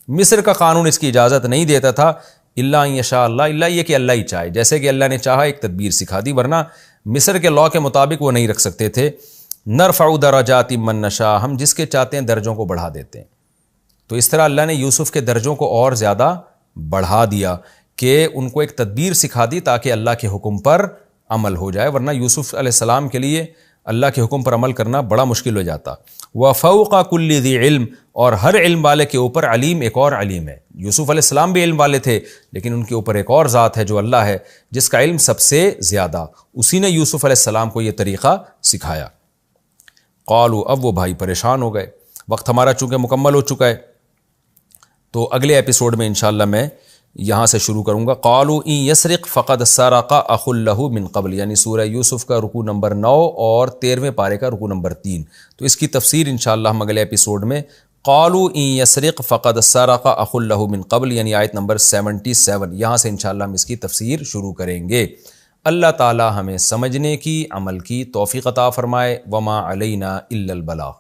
مصر کا قانون اس کی اجازت نہیں دیتا تھا، الا ان یشاء اللہ، الا یہ کہ اللہ ہی چاہے. جیسے کہ اللہ نے چاہا ایک تدبیر سکھا دی، ورنہ مصر کے لاء کے مطابق وہ نہیں رکھ سکتے تھے. نرفع درجات من نشاء. ہم جس کے چاہتے ہیں درجوں کو بڑھا دیتے ہیں. تو اس طرح اللہ نے یوسف کے درجوں کو اور زیادہ بڑھا دیا کہ ان کو ایک تدبیر سکھا دی تاکہ اللہ کے حکم پر عمل ہو جائے، ورنہ یوسف علیہ السلام کے لیے اللہ کے حکم پر عمل کرنا بڑا مشکل ہو جاتا. وَفَوْقَ كُلِّ ذِي عِلْم. اور ہر علم والے کے اوپر علیم ایک اور علیم ہے. یوسف علیہ السلام بھی علم والے تھے، لیکن ان کے اوپر ایک اور ذات ہے جو اللہ ہے، جس کا علم سب سے زیادہ. اسی نے یوسف علیہ السلام کو یہ طریقہ سکھایا. قالوا. اب وہ بھائی پریشان ہو گئے. وقت ہمارا چونکہ مکمل ہو چکا ہے، تو اگلے ایپیسوڈ میں انشاءاللہ میں یہاں سے شروع کروں گا. قالوا ان یسرق فقد سرق اخ له من قبل. یعنی سورہ یوسف کا رکوع نمبر 9 اور 13ویں پارے کا رکوع نمبر 3. تو اس کی تفسیر انشاءاللہ ہم اگلے ایپیسوڈ میں قالوا ان یسرق فقد سرق اخ له من قبل، یعنی آیت نمبر 77، یہاں سے انشاءاللہ ہم اس کی تفسیر شروع کریں گے. اللہ تعالی ہمیں سمجھنے کی، عمل کی توفیق عطا فرمائے. وما علینا الا البلاغ.